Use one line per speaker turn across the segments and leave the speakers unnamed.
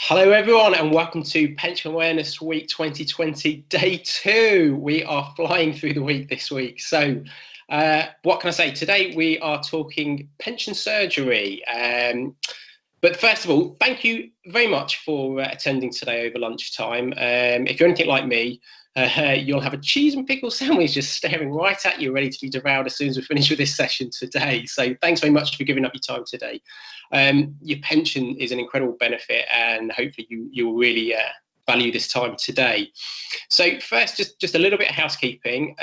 Hello everyone and welcome to Pension Awareness Week 2020 Day 2. We are flying through the week this week. So what can I say? Today we are talking pension surgery. But first of all, thank you very much for attending today over lunchtime. If you're anything like me, you'll have a cheese and pickle sandwich just staring right at you, ready to be devoured as soon as we finish with this session today. So thanks very much for giving up your time today. Your pension is an incredible benefit, and hopefully you'll really value this time today. So first, just a little bit of housekeeping.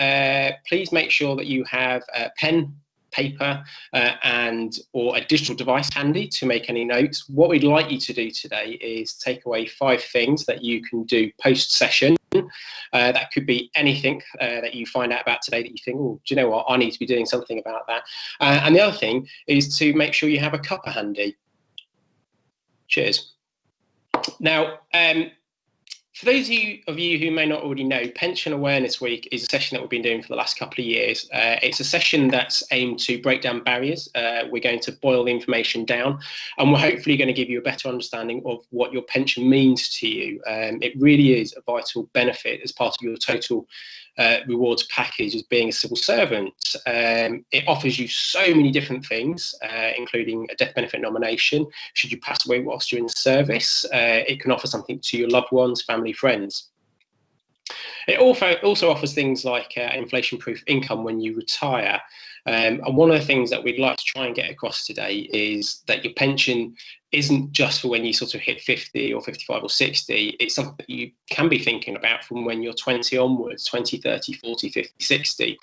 Please make sure that you have a pen, paper and or a digital device handy to make any notes. What we'd like you to do today is take away 5 things that you can do post session. That could be anything that you find out about today that you think, oh, do you know what, I need to be doing something about that. And the other thing is to make sure you have a cuppa handy. Cheers. Now, for those of you who may not already know, Pension Awareness Week is a session that we've been doing for the last couple of years. It's a session that's aimed to break down barriers. We're going to boil the information down, and we're hopefully going to give you a better understanding of what your pension means to you. It really is a vital benefit as part of your total rewards package as being a civil servant. It offers you so many different things, including a death benefit nomination should you pass away whilst you're in service. It can offer something to your loved ones, family, friends. It also offers things like inflation-proof income when you retire. And one of the things that we'd like to try and get across today is that your pension isn't just for when you sort of hit 50 or 55 or 60. It's something that you can be thinking about from when you're 20 onwards, 20, 30, 40, 50, 60.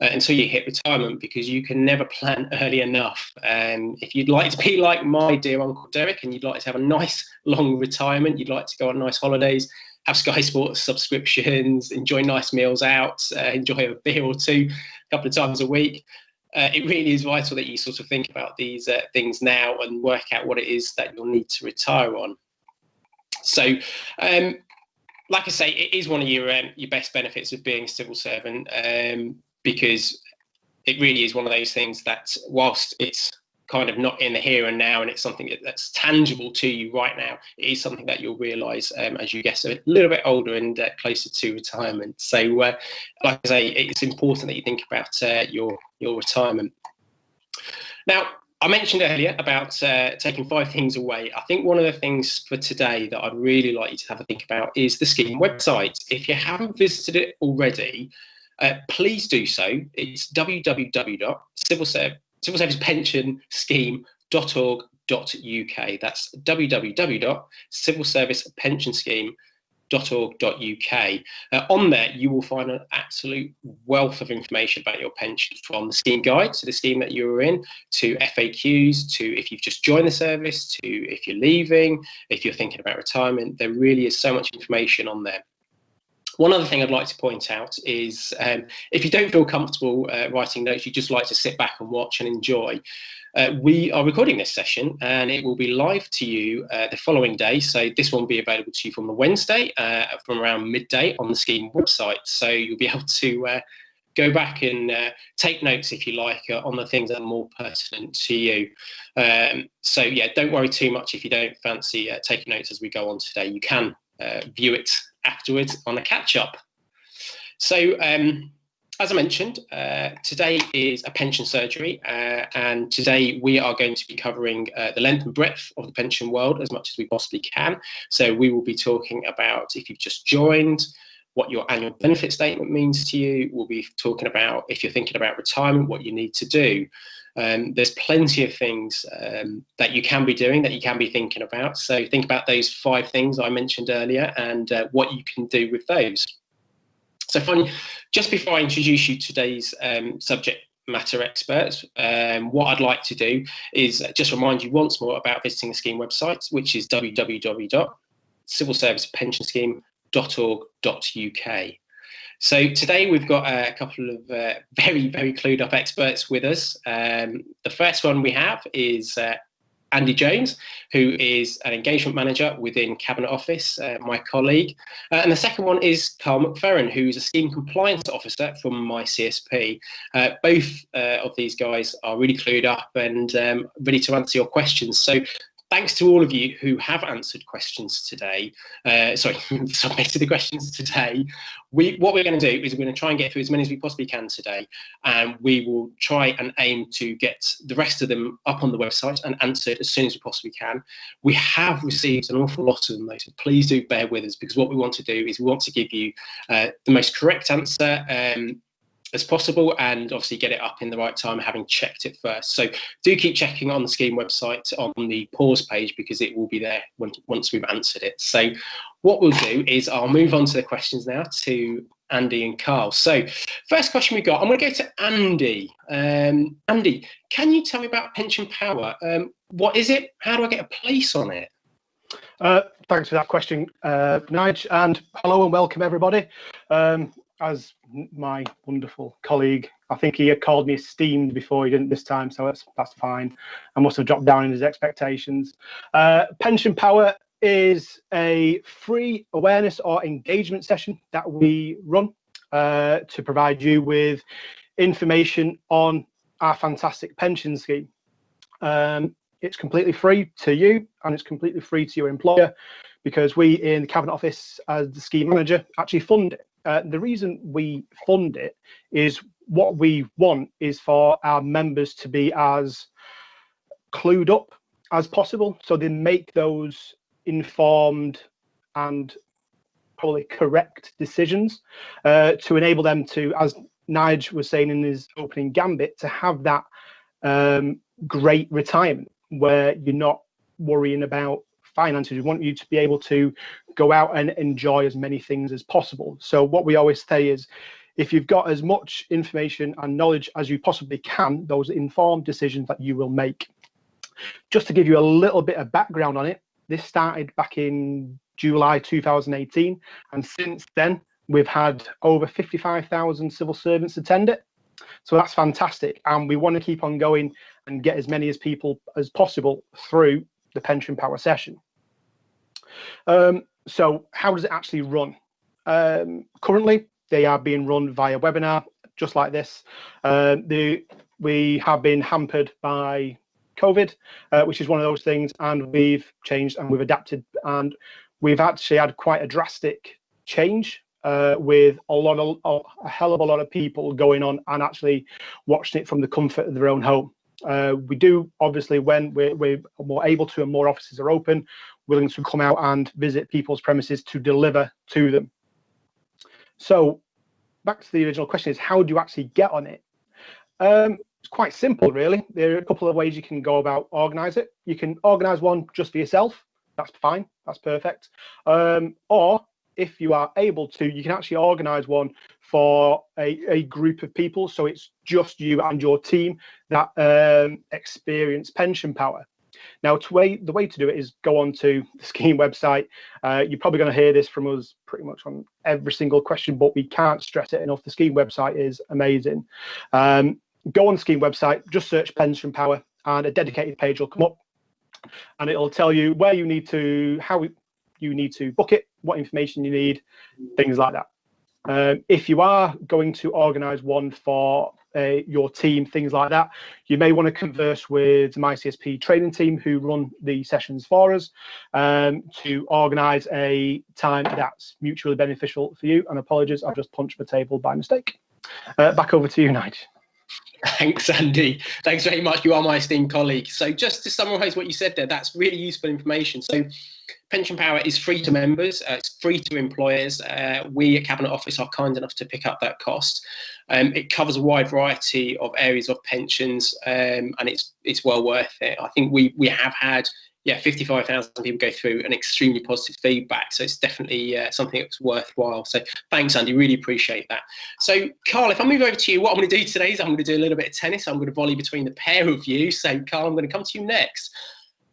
Until you hit retirement, because you can never plan early enough. If you'd like to be like my dear Uncle Derek and you'd like to have a nice long retirement, you'd like to go on nice holidays, have Sky Sports subscriptions, enjoy nice meals out, enjoy a beer or two a couple of times a week, it really is vital that you sort of think about these things now and work out what it is that you'll need to retire on. So like I say, it is one of your best benefits of being a civil servant, because it really is one of those things that, whilst it's kind of not in the here and now and it's something that's tangible to you right now, it is something that you'll realise as you get a little bit older and closer to retirement. So like I say, it's important that you think about your retirement. Now, I mentioned earlier about taking 5 things away. I think one of the things for today that I'd really like you to have a think about is the scheme website. If you haven't visited it already, please do so. It's www.civilservicepensionscheme.org.uk. That's www.civilservicepensionscheme.org.uk. On there, you will find an absolute wealth of information about your pension, from the scheme guide to the scheme that you're in, to FAQs, to if you've just joined the service, to if you're leaving, if you're thinking about retirement. There really is so much information on there. One other thing I'd like to point out is if you don't feel comfortable writing notes, you just like to sit back and watch and enjoy, we are recording this session and it will be live to you the following day. So this one will be available to you from the Wednesday from around midday on the scheme website. So you'll be able to go back and take notes, if you like, on the things that are more pertinent to you. So yeah, don't worry too much if you don't fancy taking notes as we go on today. You can view it afterwards on a catch-up. So as I mentioned, today is a pension surgery, and today we are going to be covering the length and breadth of the pension world as much as we possibly can. So we will be talking about if you've just joined, what your annual benefit statement means to you. We'll be talking about if you're thinking about retirement, what you need to do. There's plenty of things that you can be doing, that you can be thinking about. So think about those 5 things I mentioned earlier and what you can do with those. So finally, just before I introduce you to today's subject matter experts, what I'd like to do is just remind you once more about visiting the scheme website, which is www.civilservicepensionscheme.org.uk. So today we've got a couple of very, very clued up experts with us. The first one we have is Andy Jones, who is an engagement manager within Cabinet Office, my colleague. And the second one is Carl McFerrin, who is a scheme compliance officer from my CSP. Both of these guys are really clued up and ready to answer your questions. So thanks to all of you who have answered questions today. Submitted the questions today. What we're going to do is we're going to try and get through as many as we possibly can today, and we will try and aim to get the rest of them up on the website and answered as soon as we possibly can. We have received an awful lot of them, though, so please do bear with us, because what we want to do is we want to give you the most correct answer as possible, and obviously get it up in the right time, having checked it first. So do keep checking on the scheme website on the Paws page, because it will be there once we've answered it. So what we'll do is I'll move on to the questions now to Andy and Carl. So first question we got, I'm going to go to Andy. Andy, can you tell me about Pension Power? What is it? How do I get a place on it?
Thanks for that question, Nige, and hello and welcome everybody. As my wonderful colleague, I think he had called me esteemed before, he didn't this time, so that's fine. I must have dropped down in his expectations. Pension Power is a free awareness or engagement session that we run to provide you with information on our fantastic pension scheme. It's completely free to you, and it's completely free to your employer, because we in the Cabinet Office, as the scheme manager, actually fund it. The reason we fund it is what we want is for our members to be as clued up as possible, so they make those informed and probably correct decisions to enable them to, as Nige was saying in his opening gambit, to have that great retirement where you're not worrying about finances. We want you to be able to go out and enjoy as many things as possible. So what we always say is, if you've got as much information and knowledge as you possibly can, those informed decisions that you will make. Just to give you a little bit of background on it, this started back in July 2018, and since then we've had over 55,000 civil servants attend it. So that's fantastic, and we want to keep on going and get as many as people as possible through the Pension Power session. So how does it actually run? Currently, they are being run via webinar, just like this. We have been hampered by COVID, which is one of those things, and we've changed and we've adapted, and we've actually had quite a drastic change with a hell of a lot of people going on and actually watching it from the comfort of their own home. We do, obviously, when we're more able to and more offices are open, willing to come out and visit people's premises to deliver to them. So back to the original question is, how do you actually get on it? It's quite simple, really. There are a couple of ways you can go about organise it. You can organise one just for yourself. That's fine. That's perfect. Or if you are able to, you can actually organise one for a group of people. So it's just you and your team that experience Pension Power. Now, the way to do it is go on to the scheme website. You're probably going to hear this from us pretty much on every single question, but we can't stress it enough. The scheme website is amazing. Go on the scheme website, just search Pension Power, and a dedicated page will come up, and it'll tell you where you need to, how you need to book it, what information you need, things like that. If you are going to organise one for your team, things like that, you may want to converse with my CSP training team who run the sessions for us to organise a time that's mutually beneficial for you. And apologies, I've just punched the table by mistake. Back over to you, Nige.
Thanks, Andy. Thanks very much. You are my esteemed colleague. So just to summarise what you said there, that's really useful information. So Pension Power is free to members, it's free to employers. We at Cabinet Office are kind enough to pick up that cost. It covers a wide variety of areas of pensions, and it's well worth it. I think we have had 55,000 people go through and extremely positive feedback. So it's definitely something that's worthwhile. So thanks, Andy. Really appreciate that. So Carl, if I move over to you, what I'm going to do today is I'm going to do a little bit of tennis. I'm going to volley between the pair of you. So Carl, I'm going to come to you next.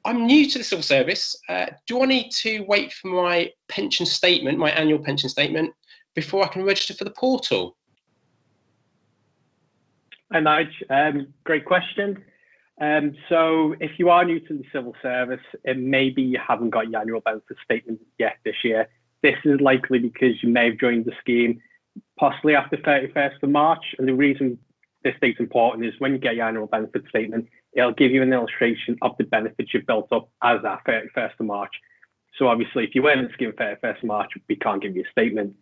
I'm new to the civil service. Do I need to wait for my pension statement, my annual pension statement, before I can register for the portal?
Hi, Nige. Great question. So if you are new to the civil service, it may be you haven't got your annual benefit statement yet this year. This is likely because you may have joined the scheme possibly after 31st of March. And the reason this date's important is when you get your annual benefit statement, it'll give you an illustration of the benefits you've built up as at 31st of March. So obviously, if you weren't in the scheme 31st of March, we can't give you a statement.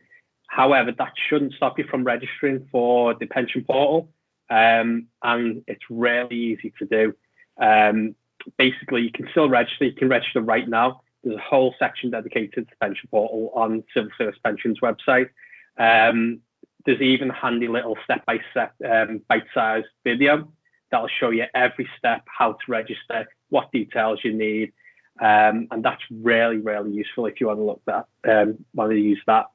However, that shouldn't stop you from registering for the pension portal, and it's really easy to do. Basically, you can still register. You can register right now. There's a whole section dedicated to the pension portal on Civil Service Pensions website. There's even a handy little step-by-step bite-sized video that'll show you every step, how to register, what details you need, and that's really, really useful if you want to look at want to use that.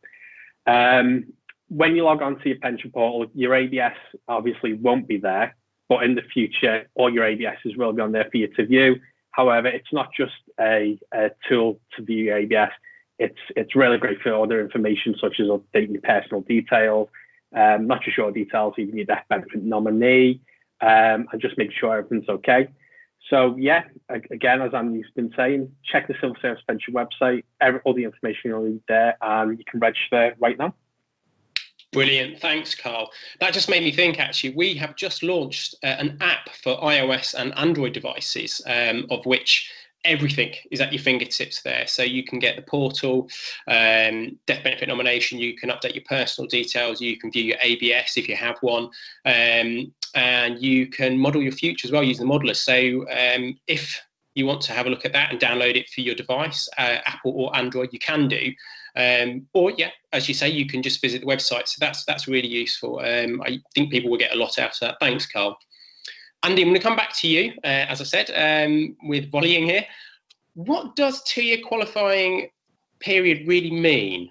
When you log on to your pension portal, your ABS obviously won't be there, but in the future, all your ABSs will be on there for you to view. However, it's not just a tool to view your ABS. It's really great for other information, such as updating your personal details, not just your details, even your death benefit nominee, and just make sure everything's okay. So yeah, again, as Andy's been saying, check the Civil Service Pension website. All the information you'll need there, and you can register right now.
Brilliant. Thanks, Carl. That just made me think, actually, we have just launched an app for iOS and Android devices, of which everything is at your fingertips there. So you can get the portal, death benefit nomination, you can update your personal details, you can view your ABS if you have one, and you can model your future as well using the modeler. So if you want to have a look at that and download it for your device, Apple or Android, you can do. Or yeah, as you say, you can just visit the website. So that's really useful. I think people will get a lot out of that. Thanks, Carl. Andy, I'm going to come back to you, as I said, with volleying here. What does 2-year qualifying period really mean?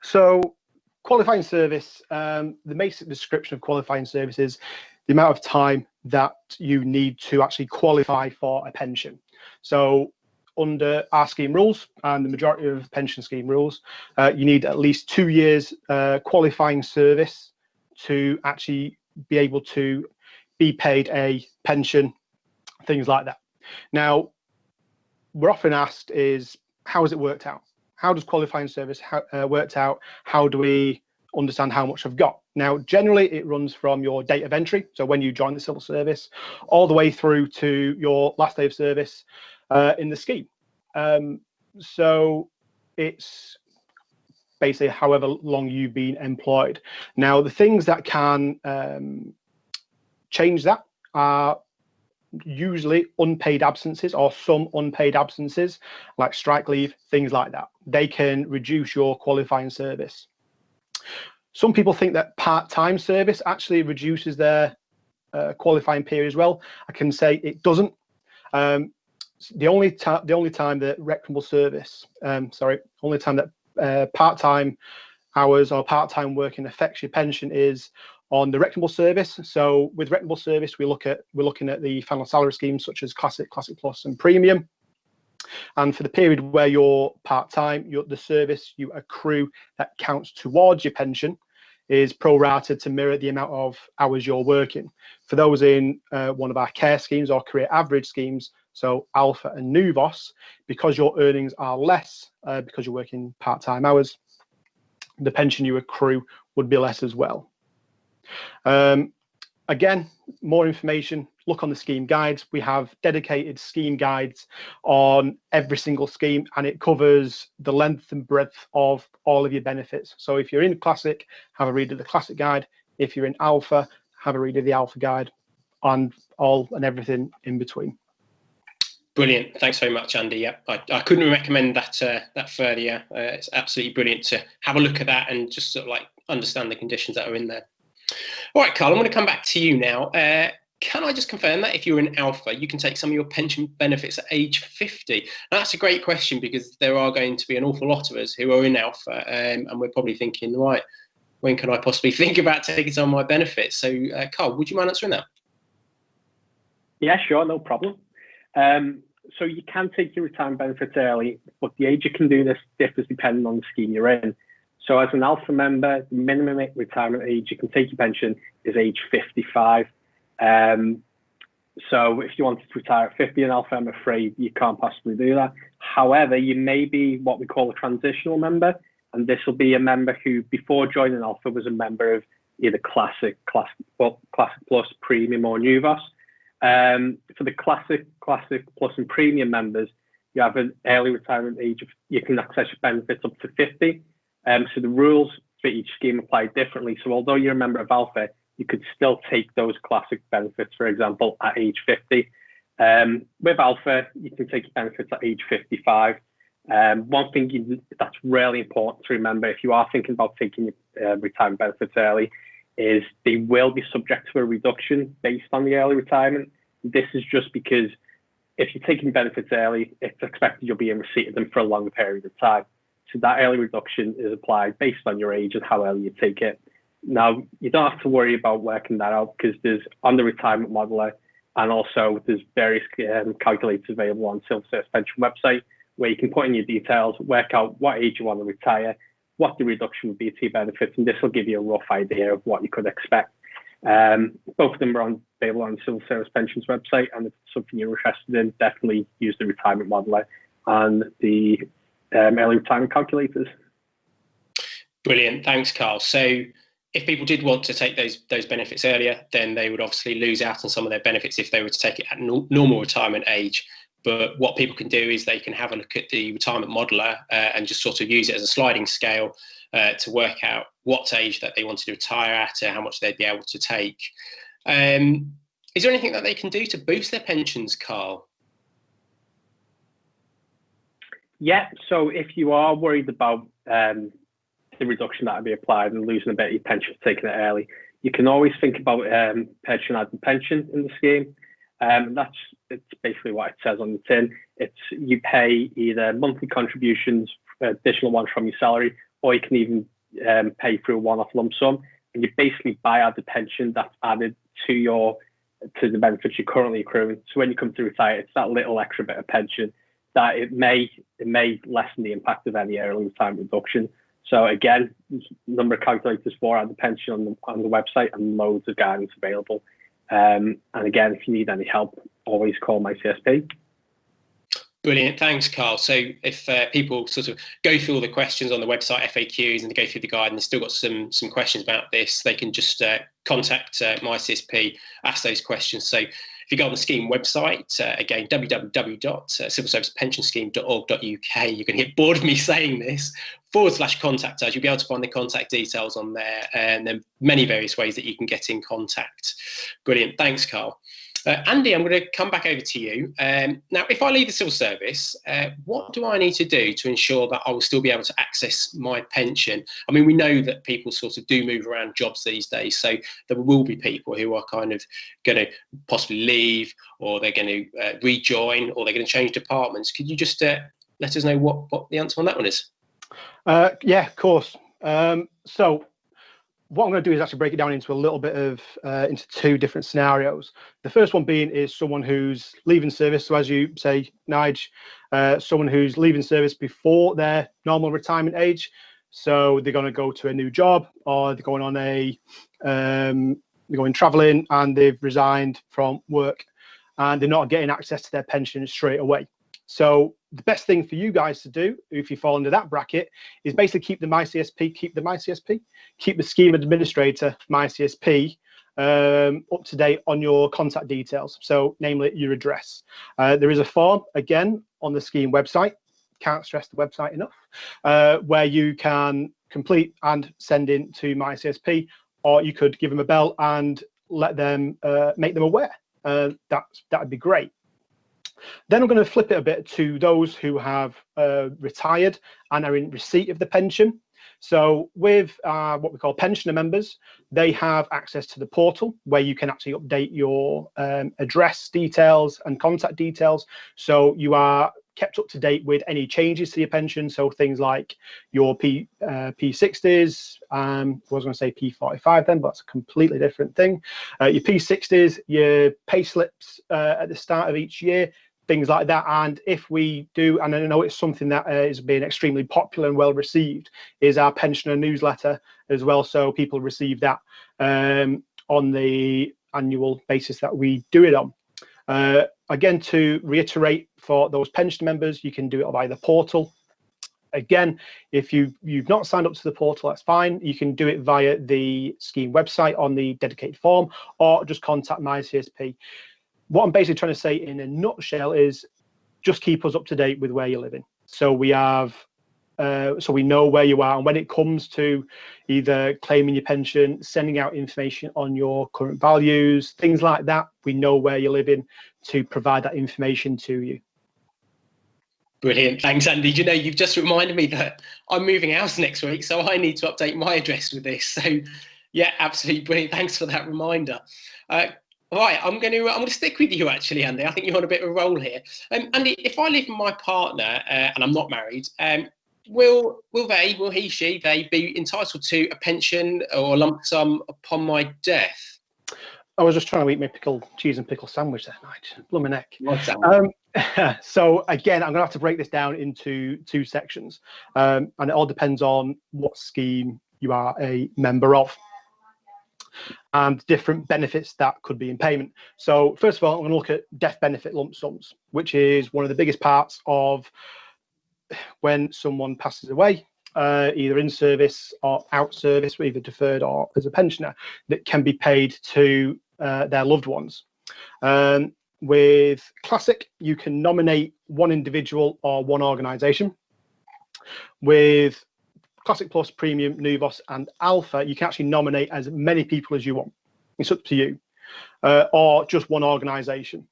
So qualifying service, the basic description of qualifying service is the amount of time that you need to actually qualify for a pension. So under our scheme rules and the majority of pension scheme rules, you need at least 2 years qualifying service to actually be able to be paid a pension, things like that. Now, we're often asked is, how has it worked out? How does qualifying service worked out? How do we understand how much I've got? Now, generally, it runs from your date of entry, so when you join the civil service, all the way through to your last day of service in the scheme. So it's basically however long you've been employed. Now, the things that can change that are usually unpaid absences or some unpaid absences, like strike leave, things like that. They can reduce your qualifying service. Some people think that part-time service actually reduces their qualifying period as well. I can say it doesn't. The only time that reckonable service, only time that part-time hours or part-time working affects your pension is on the reckonable service. So with reckonable service, we're looking at the final salary schemes such as Classic, Classic Plus, and Premium. And for the period where you're part-time, the service you accrue that counts towards your pension is prorated to mirror the amount of hours you're working. For those in one of our care schemes or career average schemes, so Alpha and Nuvos, because your earnings are less because you're working part-time hours, the pension you accrue would be less as well. Again, more information, look on the scheme guides. We have dedicated scheme guides on every single scheme, and it covers the length and breadth of all of your benefits. So if you're in Classic, have a read of the Classic guide. If you're in Alpha, have a read of the Alpha guide, and all and everything in between.
Brilliant. Thanks very much, Andy. Yeah, I couldn't recommend that further. Yeah, it's absolutely brilliant to have a look at that and just sort of like understand the conditions that are in there. All right, Carl, I'm going to come back to you now. Can I just confirm that if you're in Alpha, you can take some of your pension benefits at age 50? Now, that's a great question because there are going to be an awful lot of us who are in Alpha, and we're probably thinking, right, when can I possibly think about taking some of my benefits? So, Carl, would you mind answering that?
Yeah, sure, no problem. So you can take your retirement benefits early, but the age you can do this differs depending on the scheme you're in. So as an Alpha member, the minimum retirement age you can take your pension is age 55. So if you wanted to retire at 50 in Alpha, I'm afraid you can't possibly do that. However, you may be what we call a transitional member, and this will be a member who, before joining Alpha, was a member of either Classic Plus, Premium, or Nuvos. For the classic plus and premium members, you have an early retirement age of, you can access your benefits up to 50. So the rules for each scheme apply differently. So although you're a member of Alpha, you could still take those classic benefits, for example, at age 50. With Alpha, you can take your benefits at age 55. One thing that's really important to remember if you are thinking about taking your retirement benefits early is they will be subject to a reduction based on the early retirement. This is just because if you're taking benefits early, it's expected you'll be in receipt of them for a longer period of time. So that early reduction is applied based on your age and how early you take it. Now, you don't have to worry about working that out because there's on the retirement modeler, and also there's various calculators available on Civil Service Pension website where you can put in your details, work out what age you want to retire, what the reduction would be to your benefits, and this will give you a rough idea of what you could expect. Both of them are available on the Civil Service Pensions website, and if it's something you're interested in, definitely use the retirement modeler and the early retirement calculators.
Brilliant, thanks, Carl. So if people did want to take those benefits earlier, then they would obviously lose out on some of their benefits if they were to take it at normal retirement age. But what people can do is they can have a look at the retirement modeler and just sort of use it as a sliding scale to work out what age that they wanted to retire at, how much they'd be able to take. Is there anything that they can do to boost their pensions, Carl?
Yeah, so if you are worried about the reduction that would be applied and losing a bit of your pension for taking it early, you can always think about personalised pension in the scheme. It's basically what it says on the tin. It's you pay either monthly contributions, additional ones from your salary, or you can even pay through a one-off lump sum, and you basically buy out the pension that's added to the benefits you're currently accruing. So when you come to retire, it's that little extra bit of pension that it may lessen the impact of any early retirement reduction. So again, there's a number of calculators for add the pension on the website and loads of guidance available. And again, if you need any help, always call my CSP.
Brilliant, thanks, Carl. So if people sort of go through all the questions on the website FAQs and they go through the guide and they've still got some questions about this, they can just contact my CSP, ask those questions. So if you go on the scheme website, again, www.civilservicepensionscheme.org.uk, you're going to get bored of me saying this, /contact us. You'll be able to find the contact details on there, and there are many various ways that you can get in contact. Brilliant, thanks, Carl. Andy, I'm going to come back over to you. Now, if I leave the civil service, what do I need to do to ensure that I will still be able to access my pension? I mean, we know that people sort of do move around jobs these days, so there will be people who are kind of going to possibly leave, or they're going to rejoin, or they're going to change departments. Could you just let us know what the answer on that one is?
Yeah, of course. So what I'm going to do is actually break it down into a little bit of into two different scenarios. The first one being is someone who's leaving service. So as you say, Nige, someone who's leaving service before their normal retirement age. So they're going to go to a new job, or they're going on they're going traveling and they've resigned from work and they're not getting access to their pension straight away. So the best thing for you guys to do, if you fall under that bracket, is basically keep the scheme administrator, MyCSP, up to date on your contact details. So namely your address. There is a form, again, on the scheme website, can't stress the website enough, where you can complete and send in to MyCSP, or you could give them a bell and let them make them aware. That would be great. Then I'm going to flip it a bit to those who have retired and are in receipt of the pension. So with what we call pensioner members, they have access to the portal where you can actually update your address details and contact details. So you are kept up to date with any changes to your pension. So things like your P60s, I was going to say P45 then, but that's a completely different thing. Your P60s, your pay slips at the start of each year, things like that. And if we do, and I know it's something that is being extremely popular and well received, is our pensioner newsletter as well. So people receive that on the annual basis that we do it on. Again, to reiterate, for those pension members, you can do it via the portal. Again, if you've not signed up to the portal, that's fine. You can do it via the scheme website on the dedicated form, or just contact MyCSP. what I'm basically trying to say in a nutshell is just keep us up to date with where you're living. So we have, so we know where you are, and when it comes to either claiming your pension, sending out information on your current values, things like that, we know where you're living to provide that information to you.
Brilliant. Thanks, Andy. You know, you've just reminded me that I'm moving house next week, so I need to update my address with this. So, yeah, absolutely brilliant. Thanks for that reminder. Right, I'm going to stick with you actually, Andy. I think you're on a bit of a roll here. Andy, if I live with my partner and I'm not married, will they be entitled to a pension or a lump sum upon my death?
I was just trying to eat my cheese and pickle sandwich that night. Blooming neck. So again, I'm going to have to break this down into two sections, and it all depends on what scheme you are a member of and different benefits that could be in payment. So first of all, I'm going to look at death benefit lump sums, which is one of the biggest parts of when someone passes away, either in service or out service, either deferred or as a pensioner, that can be paid to their loved ones. With Classic, you can nominate one individual or one organisation. With Classic Plus, Premium, Nuvos, and Alpha, you can actually nominate as many people as you want. It's up to you, or just one organisation,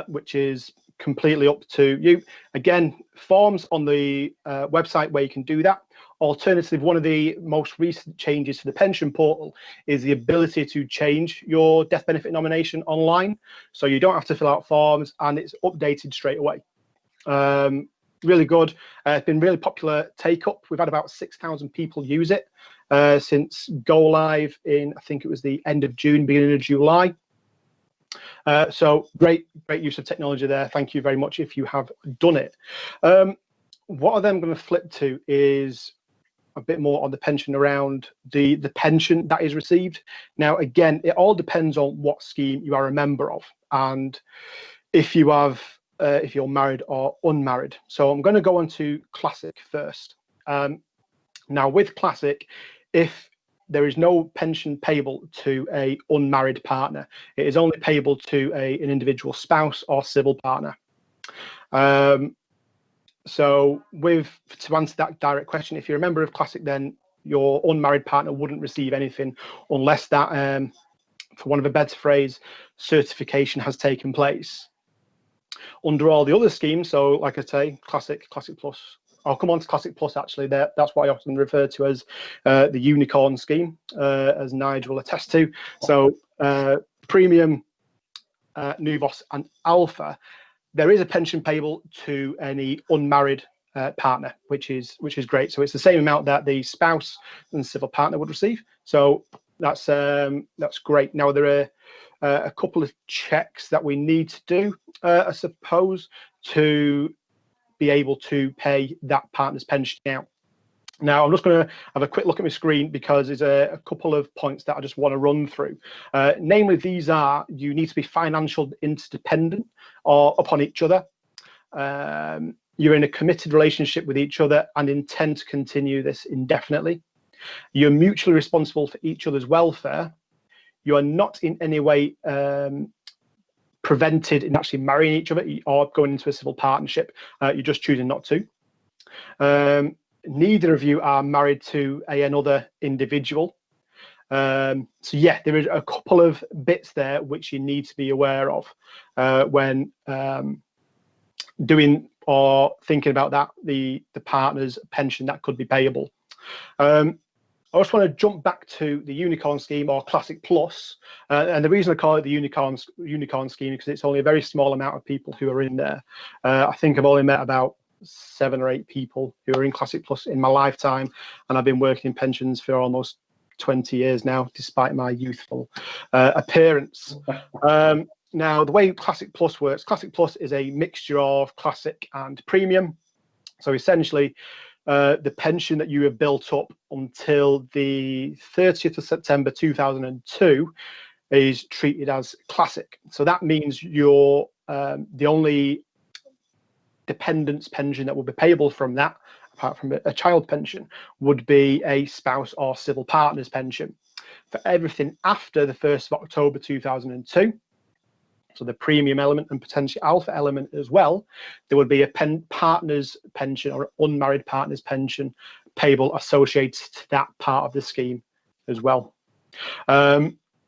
which is completely up to you. Again, forms on the website where you can do that. Alternatively, one of the most recent changes to the pension portal is the ability to change your death benefit nomination online. So you don't have to fill out forms, and it's updated straight away. Really good. It's been really popular take up. We've had about 6,000 people use it since go live in, I think it was the end of June, beginning of July. So great use of technology there. Thank you very much if you have done it. What I'm going to flip to is a bit more on the pension, around the pension that is received. Now, again, it all depends on what scheme you are a member of and if you have if you're married or unmarried. So I'm going to go on to Classic first. Now with Classic, if there is no pension payable to a unmarried partner, it is only payable to an individual spouse or civil partner. So to answer that direct question, if you're a member of Classic, then your unmarried partner wouldn't receive anything unless that, for want of a better phrase, certification has taken place. Under all the other schemes, so like I say, Classic, Classic Plus, I'll come on to Classic Plus actually, that's what I often refer to as the unicorn scheme, as Nigel will attest to. So Premium, Nuvos and Alpha, there is a pension payable to any unmarried partner, which is great. So it's the same amount that the spouse and civil partner would receive. So that's great. Now there are a couple of checks that we need to do, I suppose, to be able to pay that partner's pension out. Now, I'm just going to have a quick look at my screen because there's a couple of points that I just want to run through. Namely, these are, you need to be financial interdependent or upon each other. You're in a committed relationship with each other and intend to continue this indefinitely. You're mutually responsible for each other's welfare. You are not in any way prevented in actually marrying each other or going into a civil partnership. You're just choosing not to. Neither of you are married to another individual. So yeah, there is a couple of bits there which you need to be aware of when doing or thinking about that, the partner's pension that could be payable. I just want to jump back to the unicorn scheme or Classic Plus, and the reason I call it the unicorn scheme because it's only a very small amount of people who are in there. I think I've only met about 7 or 8 people who are in Classic Plus in my lifetime, and I've been working in pensions for almost 20 years now, despite my youthful appearance. Now, the way Classic Plus works, Classic Plus is a mixture of Classic and Premium. So essentially, the pension that you have built up until the 30th of September 2002 is treated as Classic. So that means you're the only dependents pension that will be payable from that, apart from a child pension, would be a spouse or civil partner's pension. For everything after the 1st of October 2002, so the premium element and potentially alpha element as well, there would be a partner's pension or unmarried partner's pension payable associated to that part of the scheme as well.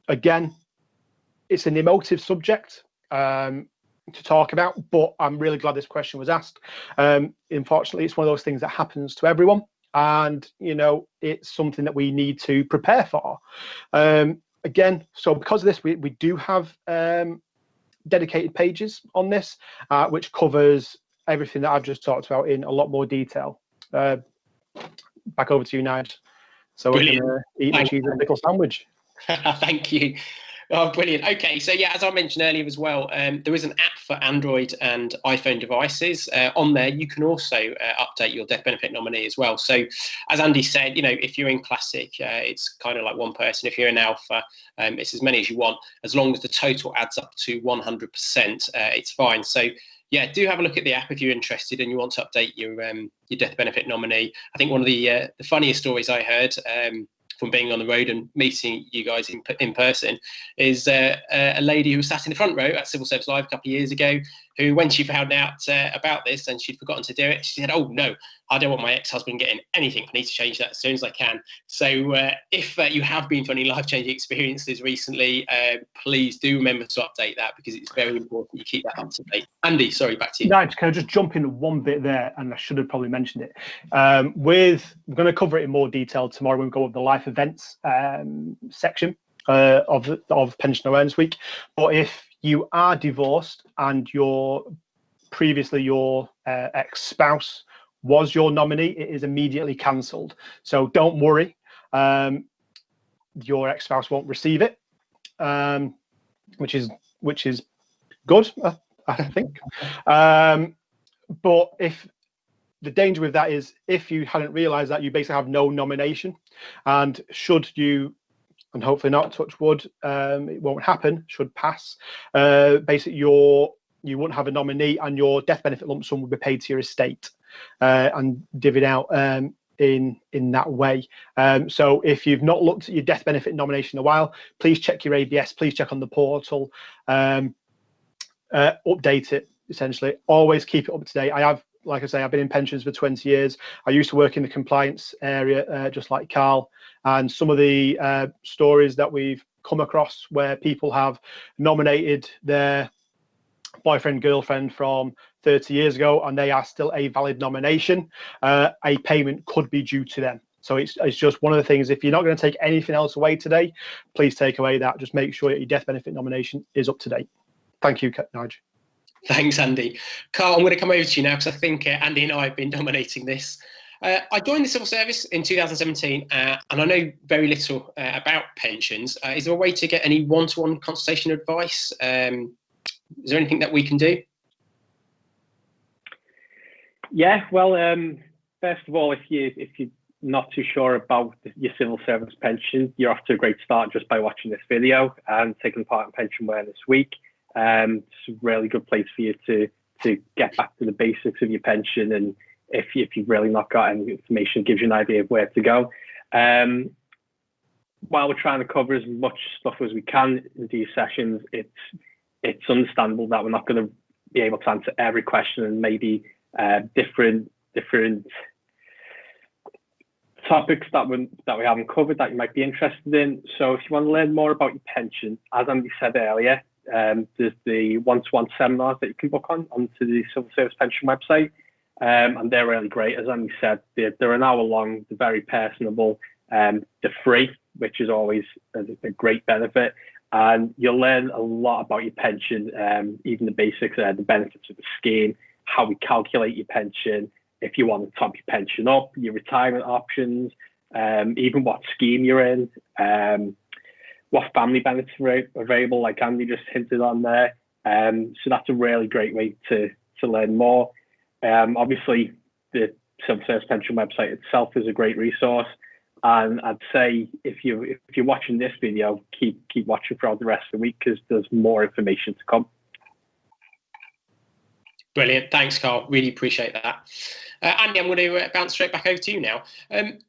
Again, it's an emotive subject to talk about, but I'm really glad this question was asked. Unfortunately, it's one of those things that happens to everyone, and it's something that we need to prepare for. Again, so because of this, we do have dedicated pages on this, which covers everything that I've just talked about in a lot more detail. Back over to you, Nige. So
Brilliant.
we're going to eat my cheese and pickle sandwich.
Thank you. Oh, brilliant. Okay, so yeah, as I mentioned earlier as well, there is an app for Android and iPhone devices. On there, you can also update your death benefit nominee as well. So as Andy said, if you're in Classic, it's kind of like one person. If you're in Alpha, it's as many as you want. As long as the total adds up to 100%, it's fine. So yeah, do have a look at the app if you're interested and you want to update your death benefit nominee. I think one of the funniest stories I heard from being on the road and meeting you guys in person is a lady who was sat in the front row at Civil Service Live a couple of years ago, who, when she found out about this and she'd forgotten to do it, she said, "Oh no, I don't want my ex-husband getting anything. I need to change that as soon as I can." So if you have been through any life-changing experiences recently, please do remember to update that, because it's very important you keep that up to date. Andy, sorry, back to you.
Nige, can I just jump in one bit there? And I should have probably mentioned it. We're going to cover it in more detail tomorrow when we go with the life events section of Pension Awareness Week. But if you are divorced and your ex-spouse was your nominee, it is immediately cancelled. So don't worry, your ex-spouse won't receive it, which is good, I think. But if the danger with that is, if you hadn't realised that, you basically have no nomination, and should you, and hopefully not, touch wood, it won't happen, should pass, basically you wouldn't have a nominee, and your death benefit lump sum would be paid to your estate and divvied out in that way. So if you've not looked at your death benefit nomination in a while, please check your ABS, please check on the portal, update it. Essentially, always keep it up to date. Like I say, I've been in pensions for 20 years. I used to work in the compliance area, just like Carl, and some of the stories that we've come across where people have nominated their boyfriend, girlfriend from 30 years ago, and they are still a valid nomination, a payment could be due to them. So it's just one of the things, if you're not going to take anything else away today, please take away that. Just make sure that your death benefit nomination is up to date. Thank you, Nige.
Thanks, Andy. Carl, I'm going to come over to you now, because I think Andy and I have been dominating this. I joined the civil service in 2017, and I know very little about pensions. Is there a way to get any one-to-one consultation advice? Is there anything that we can do?
Yeah, well, first of all, if you're not too sure about your civil service pension, you're off to a great start just by watching this video and taking part in Pension Awareness Week. It's a really good place for you to get back to the basics of your pension, and if you've really not got any information, it gives you an idea of where to go. While we're trying to cover as much stuff as we can in these sessions, it's understandable that we're not going to be able to answer every question, and maybe different topics that we haven't covered that you might be interested in. So if you want to learn more about your pension, as Andy said earlier, there's the one-to-one seminars that you can book onto the Civil Service Pension website, and they're really great. As Andy said, they're an hour long, they're very personable, they're free, which is always a great benefit, and you'll learn a lot about your pension, even the basics, the benefits of the scheme, how we calculate your pension, if you want to top your pension up, your retirement options, even what scheme you're in, what family benefits are available, like Andy just hinted on there. So that's a really great way to learn more. Obviously, the Civil Service Pension website itself is a great resource, and I'd say if you're watching this video, keep watching throughout the rest of the week, because there's more information to come.
Brilliant. Thanks, Carl. Really appreciate that. Andy, I'm going to bounce straight back over to you now.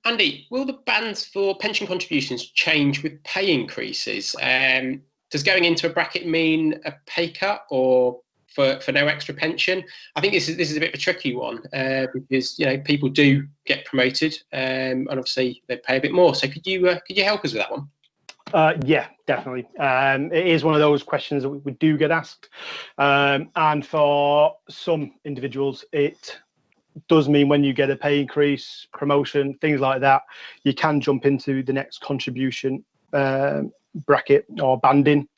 Andy, will the bands for pension contributions change with pay increases? does going into a bracket mean a pay cut or for no extra pension? I think this is a bit of a tricky one because people do get promoted and obviously they pay a bit more. So could you help us with that one?
Yeah, definitely. It is one of those questions that we do get asked, and for some individuals, it does mean when you get a pay increase, promotion, things like that, you can jump into the next contribution bracket or banding.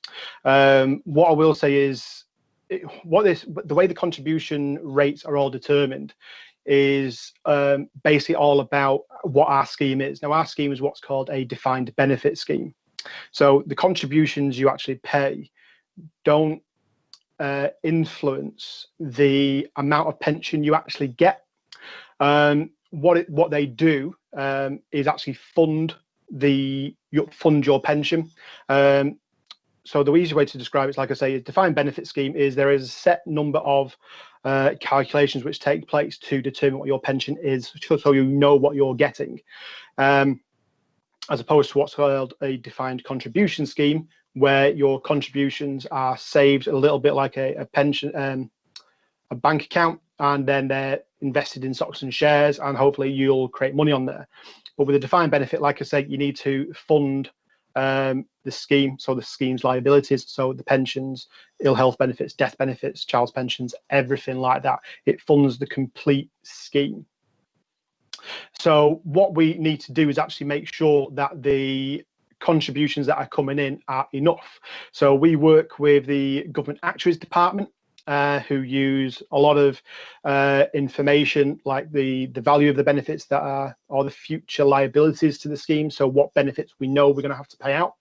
What I will say is, the way the contribution rates are all determined is basically all about what our scheme is. Now, our scheme is what's called a defined benefit scheme. So the contributions you actually pay don't influence the amount of pension you actually get. What they do is actually fund your pension. So the easy way to describe it, like I say, is defined benefit scheme is there is a set number of calculations which take place to determine what your pension is, so you know what you're getting. As opposed to what's called a defined contribution scheme, where your contributions are saved a little bit like a pension, a bank account, and then they're invested in stocks and shares, and hopefully you'll create money on there. But with a defined benefit, like I say, you need to fund the scheme, so the scheme's liabilities, so the pensions, ill health benefits, death benefits, child's pensions, everything like that. It funds the complete scheme. So what we need to do is actually make sure that the contributions that are coming in are enough. So we work with the government actuaries department, who use a lot of information like the value of the benefits that are, or the future liabilities to the scheme. So what benefits we know we're going to have to pay out,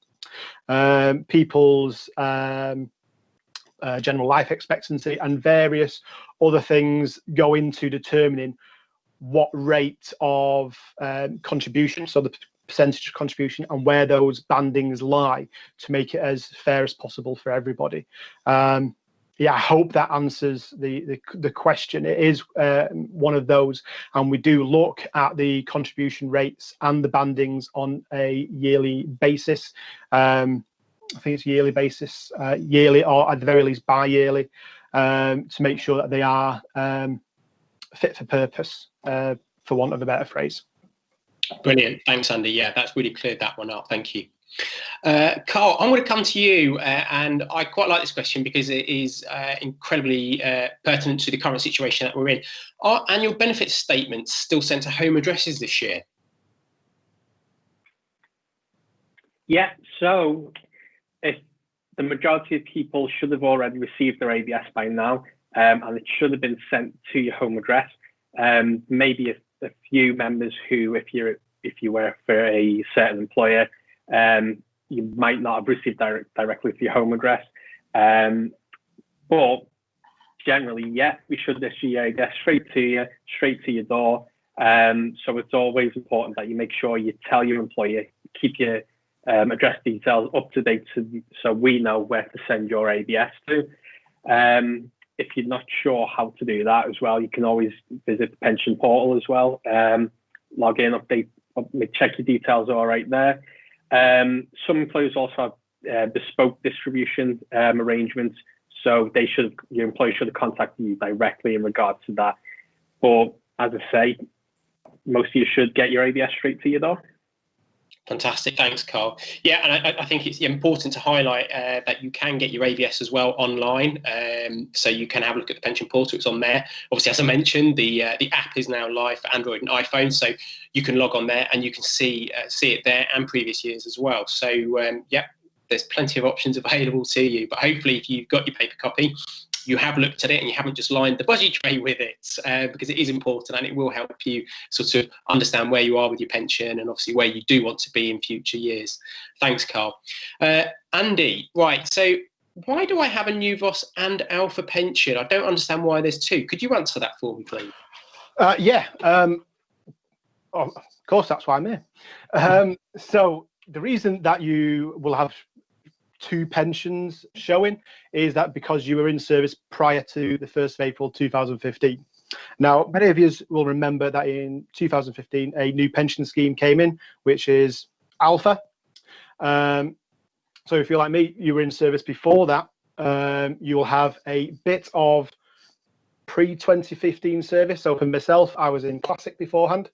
people's general life expectancy, and various other things go into determining what rate of contribution, so the percentage of contribution, and where those bandings lie to make it as fair as possible for everybody. Yeah, I hope that answers the question. It is one of those, and we do look at the contribution rates and the bandings on a yearly basis. I think it's yearly basis, yearly, or at the very least bi-yearly, to make sure that they are fit for purpose, for want of a better phrase.
Brilliant. Thanks, Andy. Yeah, that's really cleared that one up. Thank you. Carl, I'm going to come to you, and I quite like this question because it is incredibly pertinent to the current situation that we're in. Are annual benefit statements still sent to home addresses this year?
Yeah, so if the majority of people should have already received their ABS by now, and it should have been sent to your home address. Maybe a few members who, if you were for a certain employer, you might not have received directly to your home address. But generally, yeah, we should issue your ABS straight to your door. So it's always important that you make sure you tell your employer, keep your address details up to date, so we know where to send your ABS to. If you're not sure how to do that as well, you can always visit the pension portal as well. Log in, update, check your details all right there. Some employers also have bespoke distribution arrangements, so your employer should have contacted you directly in regard to that. But as I say, most of you should get your ABS straight to your door.
Fantastic, thanks, Carl. Yeah, and I think it's important to highlight that you can get your ABS as well online, so you can have a look at the pension portal. It's on there. Obviously, as I mentioned, the app is now live for Android and iPhone, so you can log on there and you can see it there and previous years as well. So yeah, there's plenty of options available to you. But hopefully, if you've got your paper copy, you have looked at it and you haven't just lined the budgie tray with it, because it is important and it will help you sort of understand where you are with your pension and obviously where you do want to be in future years. Thanks, Carl. Andy, right, so why do I have a new VOS and Alpha pension? I don't understand why there's two. Could you answer that for me, please?
Yeah, of course, that's why I'm here. So the reason that you will have two pensions showing is that because you were in service prior to the 1st of April 2015. Now, many of you will remember that in 2015 a new pension scheme came in, which is Alpha. So if you're like me, you were in service before that, you will have a bit of pre-2015 service. So for myself, I was in Classic beforehand.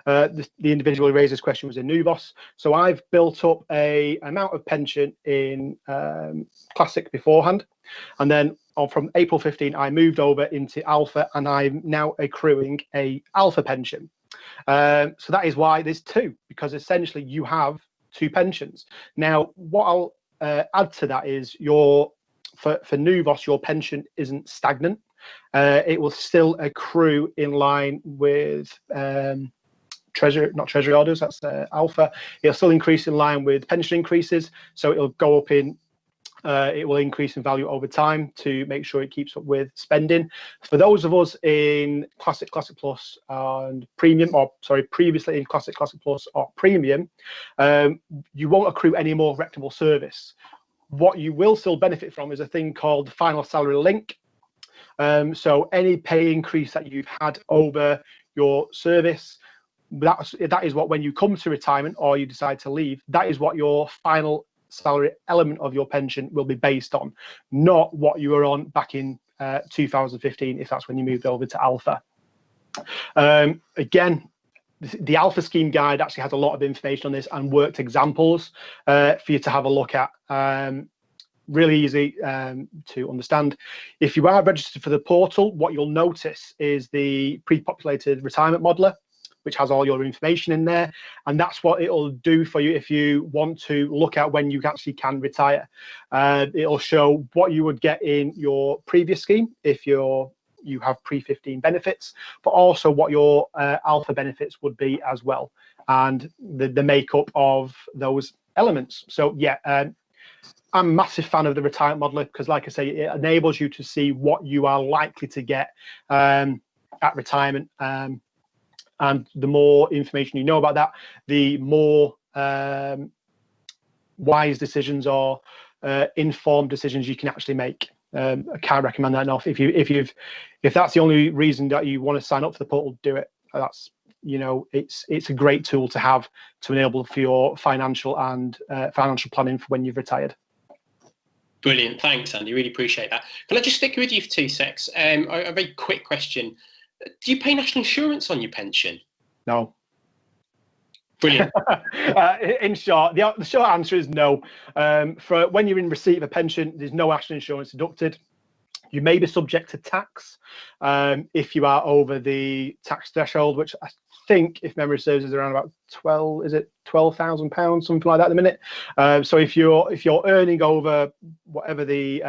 The individual who raised this question was in Nuvos. So I've built up a amount of pension in Classic beforehand. And then from April 15, I moved over into Alpha, and I'm now accruing a Alpha pension. So that is why there's two, because essentially you have two pensions. Now, what I'll add to that is for Nuvos, your pension isn't stagnant. It will still accrue in line with treasury orders, that's Alpha. It'll still increase in line with pension increases, so it'll go up in it will increase in value over time to make sure it keeps up with spending. For those of us in Classic Plus and Premium, or sorry, previously in Classic Plus or Premium, you won't accrue any more rectable service. What you will still benefit from is a thing called final salary link. So any pay increase that you've had over your service, that is what, when you come to retirement or you decide to leave, that is what your final salary element of your pension will be based on, not what you were on back in 2015, if that's when you moved over to Alpha. Again, the Alpha scheme guide actually has a lot of information on this and worked examples for you to have a look at. Really easy to understand. If you are registered for the portal, what you'll notice is the pre-populated retirement modeler, which has all your information in there, and that's what it'll do for you if you want to look at when you actually can retire. It'll show what you would get in your previous scheme if you have pre-15 benefits, but also what your Alpha benefits would be as well, and the makeup of those elements. So yeah, I'm a massive fan of the retirement modeler because, like I say, it enables you to see what you are likely to get at retirement. And the more information you know about that, the more wise decisions or informed decisions you can actually make. I can't recommend that enough. If that's the only reason that you want to sign up for the portal, do it. That's, it's a great tool to have to enable for your financial and financial planning for when you've retired.
Brilliant, thanks, Andy. Really appreciate that. Can I just stick with you for 2 secs? A very quick question. Do you pay national insurance on your pension?
No.
Brilliant.
In short, the short answer is no. For when you're in receipt of a pension, there's no national insurance deducted. You may be subject to tax if you are over the tax threshold, which I think, if memory serves, is around about £12,000, something like that at the minute. So if you're earning over whatever the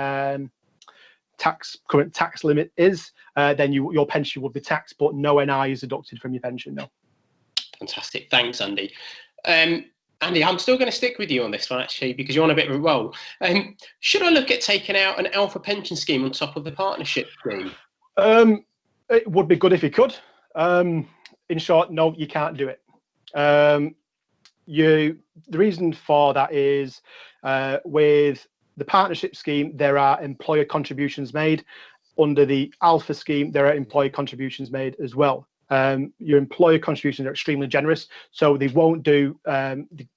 current tax limit is, then your pension would be taxed, but no NI is deducted from your pension. No.
Fantastic, thanks, Andy. Andy, I'm still going to stick with you on this one actually, because you're on a bit of a roll. Should I look at taking out an Alpha pension scheme on top of the partnership scheme?
It would be good if you could. In short, no, you can't do it. The reason for that is with the partnership scheme, there are employer contributions made. Under the Alpha scheme, there are employer contributions made as well. Your employer contributions are extremely generous, so they won't do.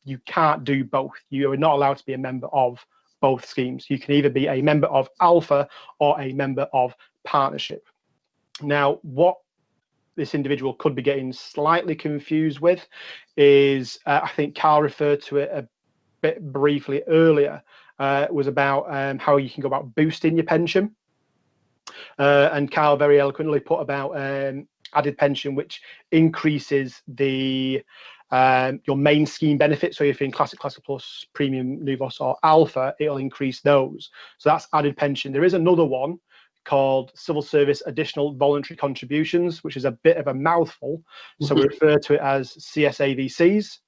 You can't do both. You are not allowed to be a member of both schemes. You can either be a member of Alpha or a member of partnership. Now, what this individual could be getting slightly confused with is, I think Carl referred to it a bit briefly earlier, was about how you can go about boosting your pension. And Carl very eloquently put about added pension, which increases the your main scheme benefit. So if you're in Classic Plus, Premium, Nuvos or Alpha, it'll increase those. So that's added pension. There is another one called Civil Service Additional Voluntary Contributions, which is a bit of a mouthful. So we refer to it as CSAVCs.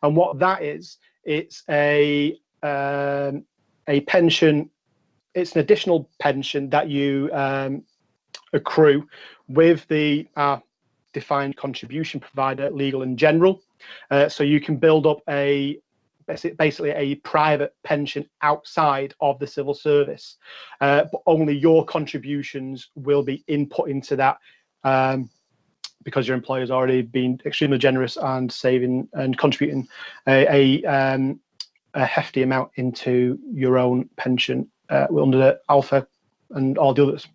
And what that is, it's a pension. It's an additional pension that you accrue with the defined contribution provider, Legal and General. So you can build up basically a private pension outside of the civil service, but only your contributions will be input into that because your employer's already been extremely generous and saving and contributing a a hefty amount into your own pension under the Alpha and all the others.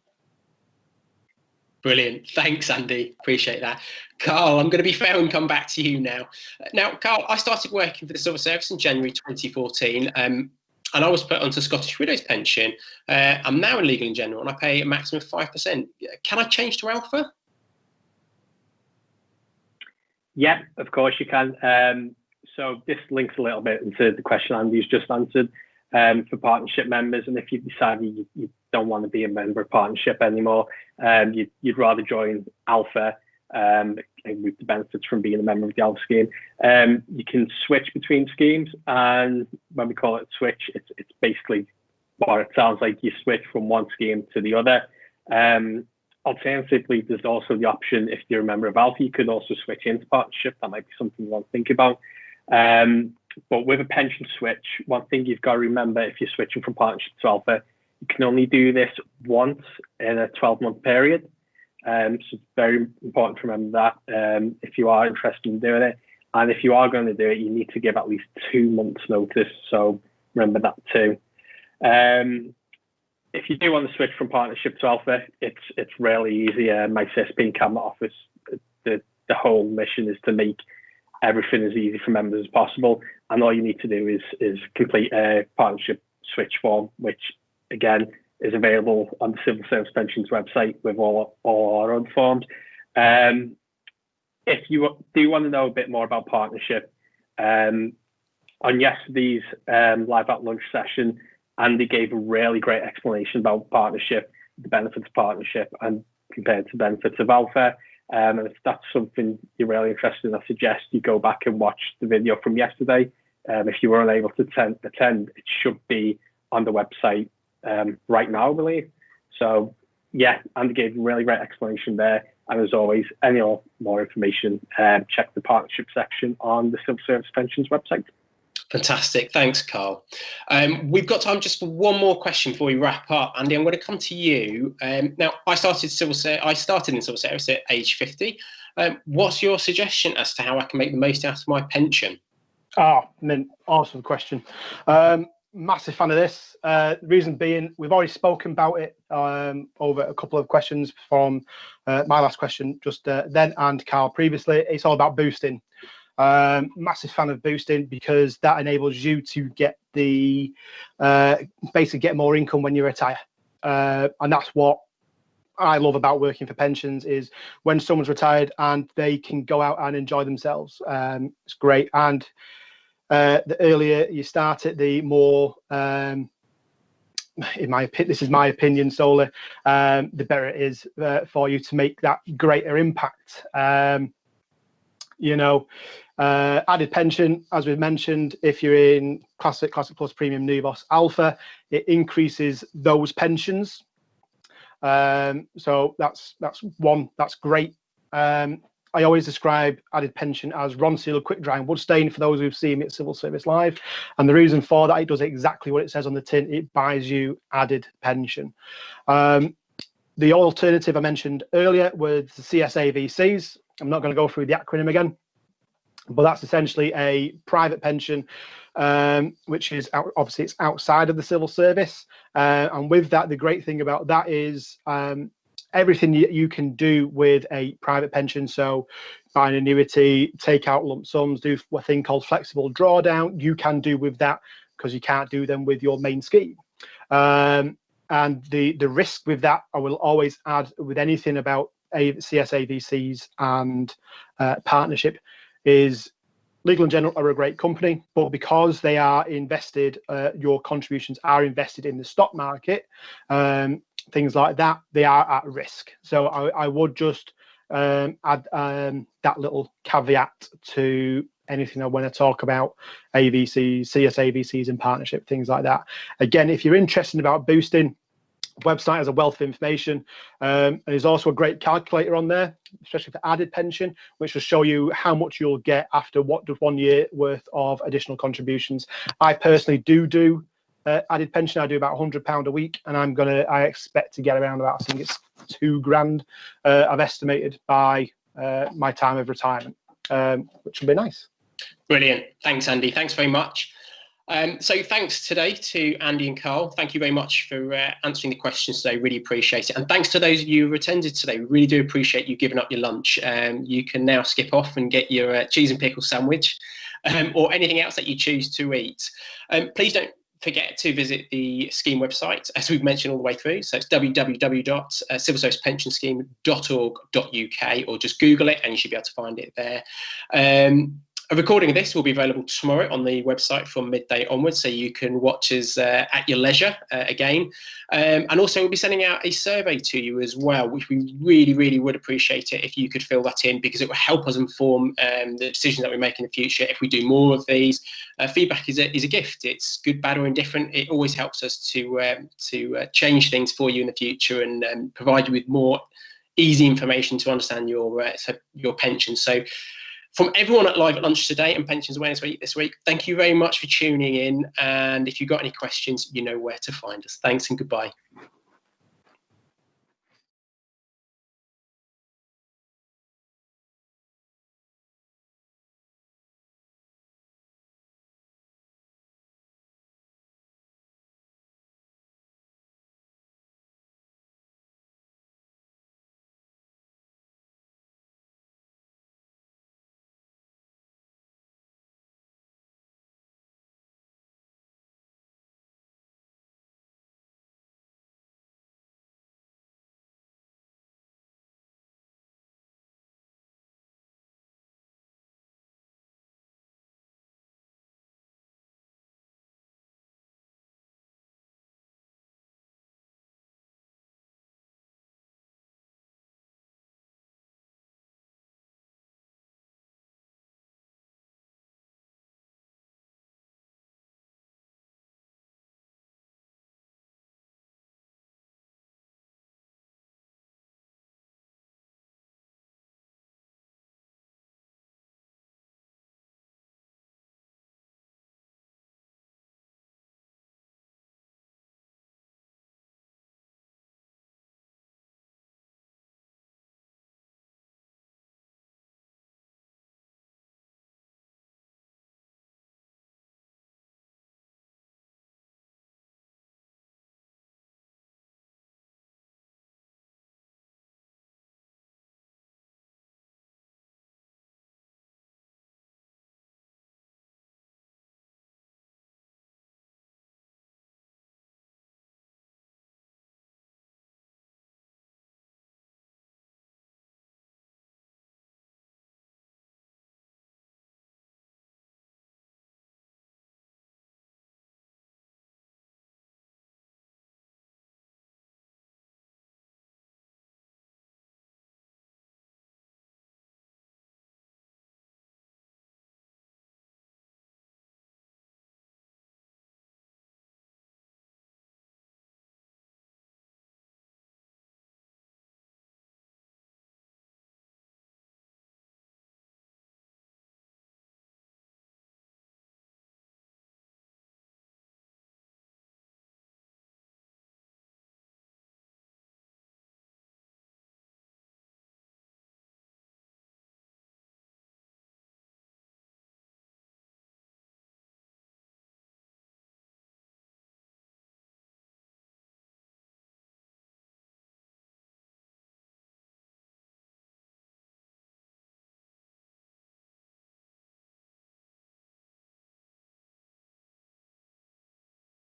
Brilliant. Thanks, Andy. Appreciate that. Carl, I'm going to be fair and come back to you now. Now, Carl, I started working for the Civil Service in January 2014, and I was put onto Scottish Widows pension. I'm now in Legal and General, and I pay a maximum of 5%. Can I change to Alpha?
Yeah, of course you can. So this links a little bit into the question Andy's just answered for partnership members. And if you decide you don't want to be a member of partnership anymore, you'd rather join Alpha with the benefits from being a member of the Alpha scheme, you can switch between schemes. And when we call it switch, it's basically what it sounds like. You switch from one scheme to the other. Alternatively, there's also the option, if you're a member of Alpha, you could also switch into partnership. That might be something you want to think about. But with a pension switch, one thing you've got to remember, if you're switching from partnership to Alpha, you can only do this once in a 12-month period. So it's very important to remember that if you are interested in doing it. And if you are going to do it, you need to give at least 2 months notice. So remember that too. If you do want to switch from partnership to Alpha, it's really easy. My CSP and Cabinet Office, the whole mission is to make everything as easy for members as possible. And all you need to do is complete a partnership switch form, which again is available on the Civil Service Pensions website with all our own forms. If you do want to know a bit more about partnership, on yesterday's live at lunch session, Andy gave a really great explanation about partnership, the benefits of partnership, and compared to benefits of Alpha. And if that's something you're really interested in, I suggest you go back and watch the video from yesterday. If you were unable to attend, it should be on the website right now, I believe. So yeah, Andy gave a really great explanation there. And as always, any more information, check the partnership section on the Civil Service Pensions website.
Fantastic. Thanks, Carl. We've got time just for one more question before we wrap up. Andy, I'm going to come to you. Now, I started in Civil Service at age 50. What's your suggestion as to how I can make the most out of my pension?
Awesome question. Massive fan of this. Reason being, we've already spoken about it over a couple of questions from my last question just then and Carl previously. It's all about boosting. Massive fan of boosting because that enables you to get the basically get more income when you retire, and that's what I love about working for pensions, is when someone's retired and they can go out and enjoy themselves. It's great, and the earlier you start it, the more this is my opinion solely, the better it is for you to make that greater impact. Added pension, as we've mentioned, if you're in Classic Plus, Premium, Nuvos, Alpha, it increases those pensions. So that's great. I always describe added pension as Ron Seal, quick dry and wood stain, for those who've seen me at Civil Service Live. And the reason for that, it does exactly what it says on the tin. It buys you added pension. The alternative I mentioned earlier was the CSAVCs. I'm not going to go through the acronym again, but that's essentially a private pension, which is obviously it's outside of the civil service. And with that, the great thing about that is everything you can do with a private pension. So buy an annuity, take out lump sums, do a thing called flexible drawdown, you can do with that because you can't do them with your main scheme. And the risk with that, I will always add with anything about CSAVCs and partnership, is Legal and General are a great company, but because they are invested, your contributions are invested in the stock market, things like that, they are at risk. So I would just add that little caveat to anything I want to talk about AVCs, CSAVCs and partnership, things like that. Again, if you're interested about boosting, website has a wealth of information, and there's also a great calculator on there, especially for added pension, which will show you how much you'll get after what does 1 year worth of additional contributions. I personally do added pension. I do about £100 a week, and I expect to get around about, I think it's £2,000 I've estimated by my time of retirement, which will be nice.
Brilliant. Thanks, Andy. Thanks very much. So thanks today to Andy and Carl. Thank you very much for answering the questions today. Really appreciate it. And thanks to those of you who attended today. We really do appreciate you giving up your lunch. You can now skip off and get your cheese and pickle sandwich or anything else that you choose to eat. Please don't forget to visit the scheme website, as we've mentioned all the way through. So it's www.civilservicepensionscheme.org.uk, or just Google it and you should be able to find it there. A recording of this will be available tomorrow on the website from midday onwards, so you can watch us at your leisure again. And also we'll be sending out a survey to you as well, which we really would appreciate it if you could fill that in, because it will help us inform the decisions that we make in the future. If we do more of these, feedback is a gift. It's good, bad or indifferent. It always helps us to change things for you in the future and provide you with more easy information to understand your pension. So from everyone at Live at Lunch today and Pensions Awareness Week this week, thank you very much for tuning in. And if you've got any questions, you know where to find us. Thanks and goodbye.